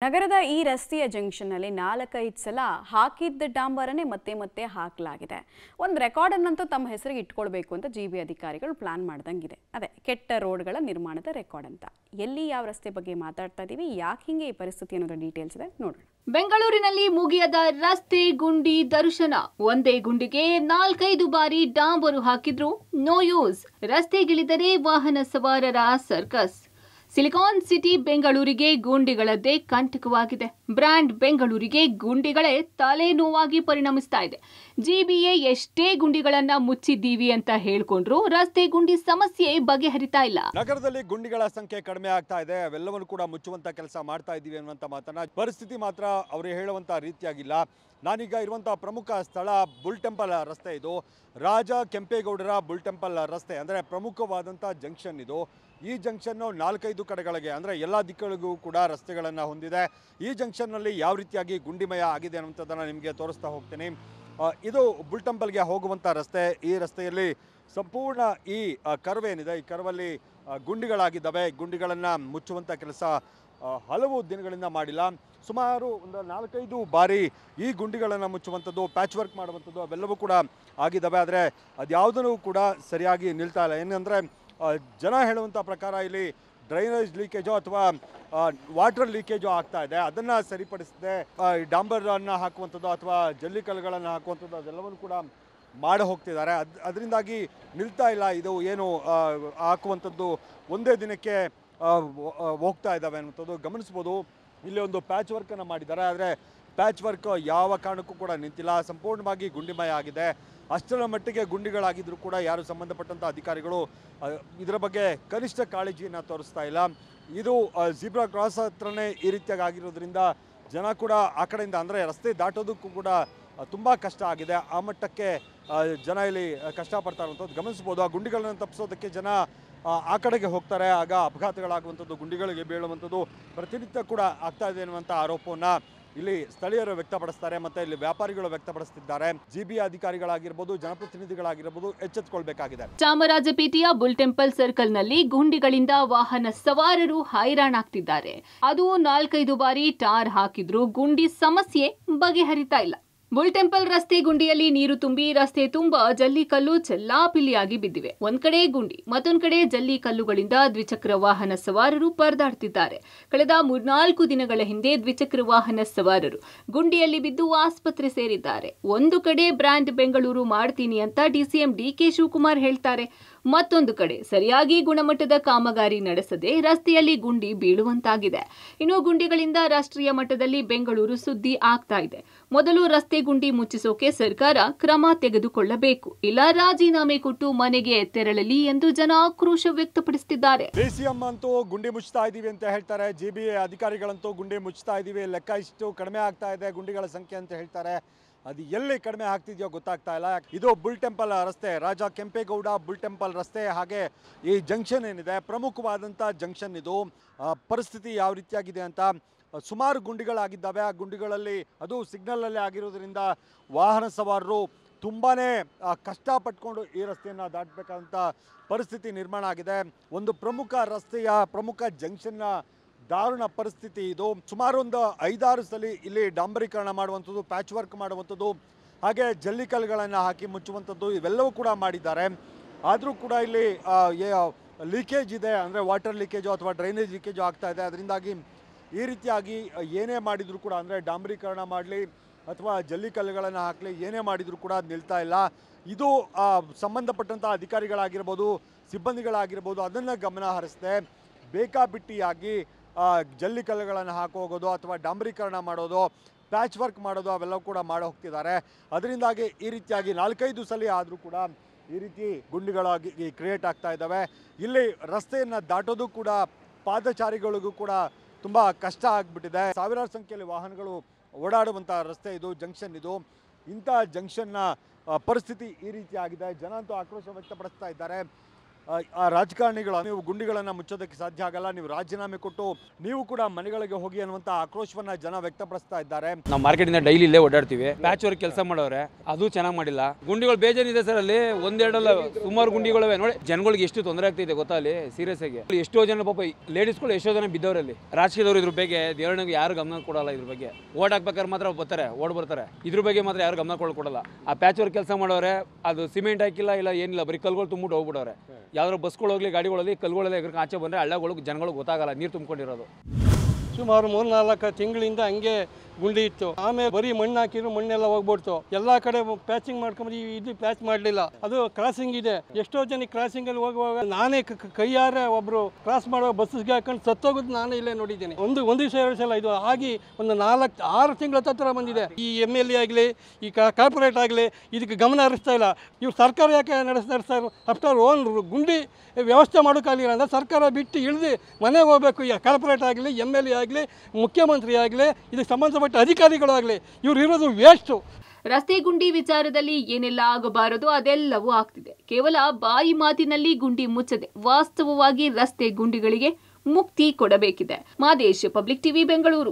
ನಗರದ ಈ ರಸ್ತೆಯ ಜಂಕ್ಷನ್ನಲ್ಲಿ 4-5 ಸಲ ಹಾಕಿದ್ದ ಡಾಂಬರನ್ನೇ ಮತ್ತೆ ಮತ್ತೆ ಹಾಕಲಾಗಿದೆ. ಒಂದು ರೆಕಾರ್ಡ್ ಅನ್ನಂತೂ ತಮ್ಮ ಹೆಸರಿಗೆ ಇಟ್ಕೊಳ್ಬೇಕು ಅಂತ ಜಿಬಿ ಅಧಿಕಾರಿಗಳು ಪ್ಲಾನ್ ಮಾಡ್ದಂಗಿದೆ. ಅದೇ ಕೆಟ್ಟ ರೋಡ್ಗಳ ನಿರ್ಮಾಣದ ರೆಕಾರ್ಡ್ ಅಂತ. ಎಲ್ಲಿ ಯಾವ ರಸ್ತೆ ಬಗ್ಗೆ ಮಾತಾಡ್ತಾ ಇದೀವಿ, ಯಾಕೆ ಹಿಂಗೆ ಈ ಪರಿಸ್ಥಿತಿ ಅನ್ನೋದ್ರ ಡೀಟೇಲ್ಸ್ ಇದೆ ನೋಡೋಣ. ಬೆಂಗಳೂರಿನಲ್ಲಿ ಮುಗಿಯದ ರಸ್ತೆ ಗುಂಡಿ ದರ್ಶನ. ಒಂದೇ ಗುಂಡಿಗೆ 4-5 ಬಾರಿ ಡಾಂಬರು ಹಾಕಿದ್ರು ನೋ ಯೂಸ್. ರಸ್ತೆಗಿಳಿದರೆ ವಾಹನ ಸವಾರರ ಸರ್ಕಸ್. ಸಿಲಿಕಾನ್ ಸಿಟಿ ಬೆಂಗಳೂರಿಗೆ ಗುಂಡಿಗಳದ್ದೇ ಕಂಟಕವಾಗಿದೆ. ಬ್ರ್ಯಾಂಡ್ ಬೆಂಗಳೂರಿಗೆ ಗುಂಡಿಗಳೇ ತಲೆನೋವಾಗಿ ಪರಿಣಮಿಸ್ತಾ ಇದೆ. ಜಿಬಿಎ ಎಷ್ಟೇ ಗುಂಡಿಗಳನ್ನ ಮುಚ್ಚಿದ್ದೀವಿ ಅಂತ ಹೇಳ್ಕೊಂಡ್ರು ರಸ್ತೆ ಗುಂಡಿ ಸಮಸ್ಯೆ ಬಗೆಹರಿತಾ ಇಲ್ಲ. ನಗರದಲ್ಲಿ ಗುಂಡಿಗಳ ಸಂಖ್ಯೆ ಕಡಿಮೆ ಆಗ್ತಾ ಇದೆ. ಅವೆಲ್ಲವನ್ನು ಕೂಡ ಮುಚ್ಚುವಂತ ಕೆಲಸ ಮಾಡ್ತಾ ಇದ್ದೀವಿ ಅನ್ನುವಂತ ಮಾತನ್ನ ಪರಿಸ್ಥಿತಿ ಮಾತ್ರ ಅವರು ಹೇಳುವಂತ ರೀತಿಯಾಗಿಲ್ಲ. ನಾನೀಗ ಇರುವಂತಹ ಪ್ರಮುಖ ಸ್ಥಳ ಬುಲ್ ಟೆಂಪಲ್ ರಸ್ತೆ. ಇದು ರಾಜ ಕೆಂಪೇಗೌಡರ ಬುಲ್ ಟೆಂಪಲ್ ರಸ್ತೆ, ಅಂದರೆ ಪ್ರಮುಖವಾದಂಥ ಜಂಕ್ಷನ್ ಇದು. ಈ ಜಂಕ್ಷನ್ನು 4-5 ಕಡೆಗಳಿಗೆ, ಅಂದರೆ ಎಲ್ಲ ದಿಕ್ಕುಗಳಿಗೂ ಕೂಡ ರಸ್ತೆಗಳನ್ನು ಹೊಂದಿದೆ. ಈ ಜಂಕ್ಷನ್ನಲ್ಲಿ ಯಾವ ರೀತಿಯಾಗಿ ಗುಂಡಿಮಯ ಆಗಿದೆ ಅನ್ನುವಂಥದ್ದನ್ನು ನಿಮಗೆ ತೋರಿಸ್ತಾ ಹೋಗ್ತೀನಿ. ಇದು ಬುಲ್ ಟೆಂಪಲ್ಗೆ ಹೋಗುವಂಥ ರಸ್ತೆ. ಈ ರಸ್ತೆಯಲ್ಲಿ ಸಂಪೂರ್ಣ ಈ ಕರ್ವ್ ಏನಿದೆ, ಈ ಕರ್ವಲ್ಲಿ ಗುಂಡಿಗಳಾಗಿದ್ದಾವೆ. ಗುಂಡಿಗಳನ್ನು ಮುಚ್ಚುವಂಥ ಕೆಲಸ ಹಲವು ದಿನಗಳಿಂದ ಮಾಡಿಲ್ಲ. ಸುಮಾರು ಒಂದು 4-5 ಬಾರಿ ಈ ಗುಂಡಿಗಳನ್ನು ಮುಚ್ಚುವಂಥದ್ದು, ಪ್ಯಾಚ್ ವರ್ಕ್ ಮಾಡುವಂಥದ್ದು ಅವೆಲ್ಲವೂ ಕೂಡ ಆಗಿದ್ದಾವೆ. ಆದರೆ ಅದ್ಯಾವುದೂ ಕೂಡ ಸರಿಯಾಗಿ ನಿಲ್ತಾ ಇಲ್ಲ. ಏನಂದರೆ ಜನ ಹೇಳುವಂಥ ಪ್ರಕಾರ ಇಲ್ಲಿ ಡ್ರೈನೇಜ್ ಲೀಕೇಜು ಅಥವಾ ವಾಟರ್ ಲೀಕೇಜು ಆಗ್ತಾ ಇದೆ. ಅದನ್ನು ಸರಿಪಡಿಸದೆ ಡಾಂಬರನ್ನು ಹಾಕುವಂಥದ್ದು ಅಥವಾ ಜಲ್ಲಿಕಲ್ಲುಗಳನ್ನು ಹಾಕುವಂಥದ್ದು ಅದೆಲ್ಲವನ್ನು ಕೂಡ ಮಾಡಿ ಹೋಗ್ತಿದ್ದಾರೆ. ಅದರಿಂದಾಗಿ ನಿಲ್ತಾ ಇಲ್ಲ. ಇದು ಏನು ಹಾಕುವಂಥದ್ದು ಒಂದೇ ದಿನಕ್ಕೆ ಹೋಗ್ತಾ ಇದ್ದಾವೆ ಅನ್ನುವಂಥದ್ದು ಗಮನಿಸ್ಬೋದು. ಇಲ್ಲಿ ಒಂದು ಪ್ಯಾಚ್ ವರ್ಕನ್ನು ಮಾಡಿದ್ದಾರೆ. ಆದರೆ ಪ್ಯಾಚ್ ವರ್ಕ್ ಯಾವ ಕಾರಣಕ್ಕೂ ಕೂಡ ನಿಂತಿಲ್ಲ. ಸಂಪೂರ್ಣವಾಗಿ ಗುಂಡಿಮಯ ಆಗಿದೆ. ಅಷ್ಟರ ಮಟ್ಟಿಗೆ ಗುಂಡಿಗಳಾಗಿದ್ರೂ ಕೂಡ ಯಾರು ಸಂಬಂಧಪಟ್ಟಂಥ ಅಧಿಕಾರಿಗಳು ಇದರ ಬಗ್ಗೆ ಕನಿಷ್ಠ ಕಾಳಜಿಯನ್ನು ತೋರಿಸ್ತಾ ಇಲ್ಲ. ಇದು ಝೀಬ್ರಾ ಕ್ರಾಸ್ ಹತ್ರನೇ ಈ ರೀತಿಯಾಗಿ ಆಗಿರೋದ್ರಿಂದ ಜನ ಕೂಡ ಆ ಕಡೆಯಿಂದ, ಅಂದರೆ ರಸ್ತೆ ದಾಟೋದಕ್ಕೂ ಕೂಡ ತುಂಬ ಕಷ್ಟ ಆಗಿದೆ. ಆ ಮಟ್ಟಕ್ಕೆ ಜನ ಇಲ್ಲಿ ಕಷ್ಟಪಡ್ತಾ ಇರುವಂಥದ್ದು ಗಮನಿಸ್ಬೋದು. ಆ ಗುಂಡಿಗಳನ್ನು ತಪ್ಪಿಸೋದಕ್ಕೆ ಜನ ಆ ಕಡೆಗೆ ಹೋಗ್ತಾರೆ. ಆಗ ಅಪಘಾತಗಳಾಗುವಂಥದ್ದು, ಗುಂಡಿಗಳಿಗೆ ಬೀಳುವಂಥದ್ದು ಪ್ರತಿನಿತ್ಯ ಕೂಡ ಆಗ್ತಾ ಇದೆ ಅನ್ನುವಂಥ ಆರೋಪವನ್ನು ಇಲ್ಲಿ ಸ್ಥಳೀಯರು ವ್ಯಕ್ತಪಡಿಸ್ತಾರೆ. ಮತ್ತು ಇಲ್ಲಿ ವ್ಯಾಪಾರಿಗಳು ವ್ಯಕ್ತಪಡಿಸ್ತಿದ್ದಾರೆ. ಜಿಬಿ ಅಧಿಕಾರಿಗಳಾಗಿರ್ಬೋದು, ಜನಪ್ರತಿನಿಧಿಗಳಾಗಿರ್ಬೋದು ಎಚ್ಚೆತ್ತುಕೊಳ್ಬೇಕಾಗಿದೆ. ಚಾಮರಾಜಪೇಟೆಯ ಬುಲ್ ಟೆಂಪಲ್ ಸರ್ಕಲ್ನಲ್ಲಿ ಗುಂಡಿಗಳಿಂದ ವಾಹನ ಸವಾರರು ಹೈರಾಣಾಗ್ತಿದ್ದಾರೆ. ಅದು 4-5 ಬಾರಿ ಟಾರ್ ಹಾಕಿದ್ರು ಗುಂಡಿ ಸಮಸ್ಯೆ ಬಗೆಹರಿತಾ ಇಲ್ಲ. ಬುಲ್ ಟೆಂಪಲ್ ರಸ್ತೆ ಗುಂಡಿಯಲ್ಲಿ ನೀರು ತುಂಬಿ ರಸ್ತೆ ತುಂಬಾ ಜಲ್ಲಿಕಲ್ಲು ಚೆಲ್ಲಾಪಿಲ್ಲಿಯಾಗಿ ಬಿದ್ದಿವೆ. ಒಂದ್ ಕಡೆ ಗುಂಡಿ, ಮತ್ತೊಂದ್ ಕಡೆ ಜಲ್ಲಿ ಕಲ್ಲುಗಳಿಂದ ದ್ವಿಚಕ್ರ ವಾಹನ ಸವಾರರು ಪರದಾಡ್ತಿದ್ದಾರೆ. ಕಳೆದ 3-4 ದಿನಗಳ ಹಿಂದೆ ದ್ವಿಚಕ್ರ ವಾಹನ ಸವಾರರು ಗುಂಡಿಯಲ್ಲಿ ಬಿದ್ದು ಆಸ್ಪತ್ರೆ ಸೇರಿದ್ದಾರೆ. ಒಂದು ಕಡೆ ಬ್ರ್ಯಾಂಡ್ ಬೆಂಗಳೂರು ಮಾಡ್ತೀನಿ ಅಂತ ಡಿಸಿಎಂ ಡಿಕೆ ಶಿವಕುಮಾರ್ ಹೇಳ್ತಾರೆ. ಮತ್ತೊಂದು ಕಡೆ ಸರಿಯಾಗಿ ಗುಣಮಟ್ಟದ ಕಾಮಗಾರಿ ನಡೆಸದೆ ರಸ್ತೆಯಲ್ಲಿ ಗುಂಡಿ ಬೀಳುವಂತಾಗಿದೆ. ಇನ್ನು ಗುಂಡಿಗಳಿಂದ ರಾಷ್ಟ್ರೀಯ ಮಟ್ಟದಲ್ಲಿ ಬೆಂಗಳೂರು ಸುದ್ದಿ ಆಗ್ತಾ ಇದೆ. ಮೊದಲು ರಸ್ತೆ ಗುಂಡಿ ಮುಚ್ಚಿಸೋಕೆ ಸರ್ಕಾರ ಕ್ರಮ ತೆಗೆದುಕೊಳ್ಳಬೇಕು, ಇಲ್ಲ ರಾಜೀನಾಮೆ ಕೊಟ್ಟು ಮನೆಗೆ ತೆರಳಲಿ ಎಂದು ಜನ ಆಕ್ರೋಶ ವ್ಯಕ್ತಪಡಿಸುತ್ತಿದ್ದಾರೆ. ಡಿಸಿಎಂ ಅಂತೂ ಗುಂಡಿ ಮುಚ್ಚುತ್ತಾ ಇದೀವಿ ಅಂತ ಹೇಳ್ತಾರೆ. ಜಿಬಿ ಅಧಿಕಾರಿಗಳಂತೂ ಗುಂಡಿ ಮುಚ್ಚುತ್ತಾ ಇದೀವಿ, ಲೆಕ್ಕ ಇಷ್ಟು ಕಡಿಮೆ ಆಗ್ತಾ ಇದೆ ಗುಂಡಿಗಳ ಸಂಖ್ಯೆ ಅಂತ ಹೇಳ್ತಾರೆ. ಅದು ಎಲ್ಲಿ ಕಡಿಮೆ ಆಗ್ತಿದೆಯೋ ಗೊತ್ತಾಗ್ತಾ ಇಲ್ಲ. ಇದು ಬುಲ್ ಟೆಂಪಲ್ ರಸ್ತೆ, ರಾಜ ಕೆಂಪೇಗೌಡ ಬುಲ್ ಟೆಂಪಲ್ ರಸ್ತೆ. ಹಾಗೆ ಈ ಜಂಕ್ಷನ್ ಏನಿದೆ ಪ್ರಮುಖವಾದಂಥ ಜಂಕ್ಷನ್. ಇದು ಪರಿಸ್ಥಿತಿ ಯಾವ ರೀತಿಯಾಗಿದೆ ಅಂತ, ಸುಮಾರು ಗುಂಡಿಗಳಾಗಿದ್ದಾವೆ. ಆ ಗುಂಡಿಗಳಲ್ಲಿ ಅದು ಸಿಗ್ನಲಲ್ಲೇ ಆಗಿರೋದ್ರಿಂದ ವಾಹನ ಸವಾರರು ತುಂಬಾ ಕಷ್ಟಪಟ್ಕೊಂಡು ಈ ರಸ್ತೆಯನ್ನು ದಾಟಬೇಕಾದಂಥ ಪರಿಸ್ಥಿತಿ ನಿರ್ಮಾಣ ಆಗಿದೆ. ಒಂದು ಪ್ರಮುಖ ರಸ್ತೆಯ ಪ್ರಮುಖ ಜಂಕ್ಷನ್ನ ದಾರುಣ ಪರಿಸ್ಥಿತಿ ಇದು. ಸುಮಾರು ಒಂದು 5-6 ಸಲ ಇಲ್ಲಿ ಡಾಂಬರೀಕರಣ ಮಾಡುವಂಥದ್ದು, ಪ್ಯಾಚ್ ವರ್ಕ್ ಮಾಡುವಂಥದ್ದು, ಹಾಗೆ ಜಲ್ಲಿಕಲ್ಲುಗಳನ್ನು ಹಾಕಿ ಮುಚ್ಚುವಂಥದ್ದು ಇವೆಲ್ಲವೂ ಕೂಡ ಮಾಡಿದ್ದಾರೆ. ಆದರೂ ಕೂಡ ಇಲ್ಲಿ ಲೀಕೇಜ್ ಇದೆ, ಅಂದರೆ ವಾಟರ್ ಲೀಕೇಜು ಅಥವಾ ಡ್ರೈನೇಜ್ ಲೀಕೇಜು ಆಗ್ತಾ ಇದೆ. ಅದರಿಂದಾಗಿ ಈ ರೀತಿಯಾಗಿ ಏನೇ ಮಾಡಿದರೂ ಕೂಡ, ಅಂದರೆ ಡಾಂಬರೀಕರಣ ಮಾಡಲಿ ಅಥವಾ ಜಲ್ಲಿಕಲ್ಲುಗಳನ್ನು ಹಾಕಲಿ, ಏನೇ ಮಾಡಿದರೂ ಕೂಡ ನಿಲ್ತಾ ಇಲ್ಲ. ಇದು ಸಂಬಂಧಪಟ್ಟಂಥ ಅಧಿಕಾರಿಗಳಾಗಿರ್ಬೋದು, ಸಿಬ್ಬಂದಿಗಳಾಗಿರ್ಬೋದು ಅದನ್ನು ಗಮನ ಹರಿಸದೆ ಬೇಕಾಬಿಟ್ಟಿಯಾಗಿ ಜಲ್ಲಿಕಲ್ಲುಗಳನ್ನು ಹಾಕೋಗೋದು ಅಥವಾ ಡಾಂಬರೀಕರಣ ಮಾಡೋದು, ಪ್ಯಾಚ್ ವರ್ಕ್ ಮಾಡೋದು ಅವೆಲ್ಲವೂ ಕೂಡ ಮಾಡಿ ಹೋಗ್ತಿದ್ದಾರೆ. ಅದರಿಂದಾಗಿ ಈ ರೀತಿಯಾಗಿ 4-5 ಸಲ ಆದರೂ ಕೂಡ ಈ ರೀತಿ ಗುಂಡಿಗಳಾಗಿ ಕ್ರಿಯೇಟ್ ಆಗ್ತಾ ಇದ್ದಾವೆ. ಇಲ್ಲಿ ರಸ್ತೆಯನ್ನು ದಾಟೋದು ಕೂಡ ಪಾದಚಾರಿಗಳಿಗೂ ಕೂಡ ತುಂಬ ಕಷ್ಟ ಆಗಿಬಿಟ್ಟಿದೆ. ಸಾವಿರಾರು ಸಂಖ್ಯೆಯಲ್ಲಿ ವಾಹನಗಳು ಓಡಾಡುವಂಥ ರಸ್ತೆ ಇದು, ಜಂಕ್ಷನ್ ಇದು. ಇಂಥ ಜಂಕ್ಷನ್ನ ಪರಿಸ್ಥಿತಿ ಈ ರೀತಿಯಾಗಿದೆ. ಜನ ಅಂತೂ ಆಕ್ರೋಶ ವ್ಯಕ್ತಪಡಿಸ್ತಾ ಇದ್ದಾರೆ. ಆ ರಾಜಕಾರಣಿಗಳು ನೀವು ಗುಂಡಿಗಳನ್ನು ಮುಚ್ಚೋದಕ್ಕೆ ಸಾಧ್ಯ ಆಗಲ್ಲ, ನೀವು ರಾಜೀನಾಮೆ ಕೊಟ್ಟು ನೀವು ಕೂಡ ಮನೆಗಳಿಗೆ ಹೋಗಿ ಅನ್ನುವಂಥ ಆಕ್ರೋಶವನ್ನ ಜನ ವ್ಯಕ್ತಪಡಿಸ್ತಾ ಇದ್ದಾರೆ. ನಾವು ಮಾರ್ಕೆಟಿಂದ ಡೈಲಿ ಇಲ್ಲೇ ಓಡಾಡ್ತೀವಿ. ಪ್ಯಾಚ್ ವರ್ಕ್ ಕೆಲಸ ಮಾಡೋರೆ, ಅದು ಚೆನ್ನಾಗಿ ಮಾಡಿಲ್ಲ. ಗುಂಡಿಗಳು ಬೇಜಾನಿದೆ ಸರ್, ಅಲ್ಲಿ ಒಂದೆರಡಲ್ಲ ಸುಮಾರು ಗುಂಡಿಗಳಿವೆ. ನೋಡಿ ಜನಗಳಿಗೆ ಎಷ್ಟು ತೊಂದರೆ ಆಗ್ತಿದೆ ಗೊತ್ತಾ ಅಲ್ಲಿ, ಸೀರಿಯಸ್ ಆಗಿ. ಎಷ್ಟೋ ಜನ ಪಾಪ ಲೇಡೀಸ್ಗಳು ಎಷ್ಟೋ ಜನ ಬಿದ್ದವರಲ್ಲಿ. ರಾಜಕೀಯದವರು ಇದ್ರ ಬಗ್ಗೆ ದೇವರಿಗೆ ಯಾರು ಗಮನ ಕೊಡಲ್ಲ. ಇದ್ರ ಬಗ್ಗೆ ಓಟ್ ಹಾಕ್ಬೇಕಾದ್ರೆ ಮಾತ್ರ ಬರ್ತಾರೆ, ಓಡ್ ಬರ್ತಾರೆ. ಇದ್ರ ಬಗ್ಗೆ ಮಾತ್ರ ಯಾರು ಗಮನ ಕೊಡಲ್ಲ. ಆ ಪ್ಯಾಚ್ ವರ್ಕ್ ಕೆಲಸ ಮಾಡೋರೆ, ಅದು ಸಿಮೆಂಟ್ ಹಾಕಿಲ್ಲ ಇಲ್ಲ ಏನಿಲ್ಲ, ಬರೀ ಕಲ್ಗಳು ತುಂಬಿಟ್ಟು ಹೋಗ್ಬಿಡೋರೆ. ಯಾವ್ದಾದ್ರು ಬಸ್ಗಳು ಹೋಗ್ಲಿ ಗಾಡಿಗಳಲ್ಲಿ ಕಲ್ಗಳೆಲ್ಲ ಎಗ್ರಕ್ಕೆ ಆಚೆ ಬಂದರೆ ಹಳ್ಳಗಳು ಜನಗಳಿಗೆ ಗೊತ್ತಾಗಲ್ಲ, ನೀರು ತುಂಬಿಕೊಂಡಿರೋದು. ಸುಮಾರು 3-4 ತಿಂಗಳಿಂದ ಹಂಗೆ ಗುಂಡಿ ಇತ್ತು. ಆಮೇಲೆ ಬರೀ ಮಣ್ಣು ಹಾಕಿದ್ರು, ಮಣ್ಣೆಲ್ಲ ಹೋಗ್ಬಿಡ್ತು. ಎಲ್ಲ ಕಡೆ ಪ್ಯಾಚಿಂಗ್ ಮಾಡ್ಕೊಂಡ್ರೆ ಇದು ಪ್ಯಾಚ್ ಮಾಡಲಿಲ್ಲ. ಅದು ಕ್ರಾಸಿಂಗ್ ಇದೆ. ಎಷ್ಟೋ ಜನ ಕ್ರಾಸಿಂಗ್ ಅಲ್ಲಿ ಹೋಗುವಾಗ ನಾನೇ ಕೈಯಾರೆ ಒಬ್ರು ಕ್ರಾಸ್ ಮಾಡೋ ಬಸ್ಗೆ ಹಾಕೊಂಡು ಸತ್ತೋಗೋದು ನಾನೇ ಇಲ್ಲೇ ನೋಡಿದ್ದೇನೆ. ಒಂದು ದಿವಸ 2 ಸಲ ಇದು ಆಗಿ ಒಂದು 4-6 ತಿಂಗಳ ಹತ್ರ ಬಂದಿದೆ. ಈ MLA ಆಗಲಿ ಈ ಕಾರ್ಪೊರೇಟ್ ಆಗಲಿ ಇದಕ್ಕೆ ಗಮನ ಹರಿಸ್ತಾ ಇಲ್ಲ. ಇವ್ರು ಸರ್ಕಾರ ಯಾಕೆ ನಡೆಸ್ತಾ ಇಲ್ಲ? ಆಫ್ಟರ್ ಓನ್ ಗುಂಡಿ ವ್ಯವಸ್ಥೆ ಮಾಡೋಕ್ಕಾಗಲಿಲ್ಲ ಅಂದರೆ ಸರ್ಕಾರ ಬಿಟ್ಟು ಇಳಿದು ಮನೆಗೆ ಹೋಗಬೇಕು. ಈ ಕಾರ್ಪೊರೇಟ್ ಆಗಲಿ MLA ಆಗಲಿ ಮುಖ್ಯಮಂತ್ರಿ ಆಗಲಿ ಇದಕ್ಕೆ ಸಂಬಂಧಪಟ್ಟ ಅಧಿಕಾರಿಗಳು ಆಗಲಿ ಇವ್ರು ಇರೋದು ವೇಸ್ಟು. ರಸ್ತೆ ಗುಂಡಿ ವಿಚಾರದಲ್ಲಿ ಏನೆಲ್ಲ ಆಗಬಾರದು ಅದೆಲ್ಲವೂ ಆಗ್ತಿದೆ. ಕೇವಲ ಬಾಯಿ ಮಾತಿನಲ್ಲಿ ಗುಂಡಿ ಮುಚ್ಚದೆ ವಾಸ್ತವವಾಗಿ ರಸ್ತೆ ಗುಂಡಿಗಳಿಗೆ ಮುಕ್ತಿ ಕೊಡಬೇಕಿದೆ. Madesh, public TV, Bengaluru.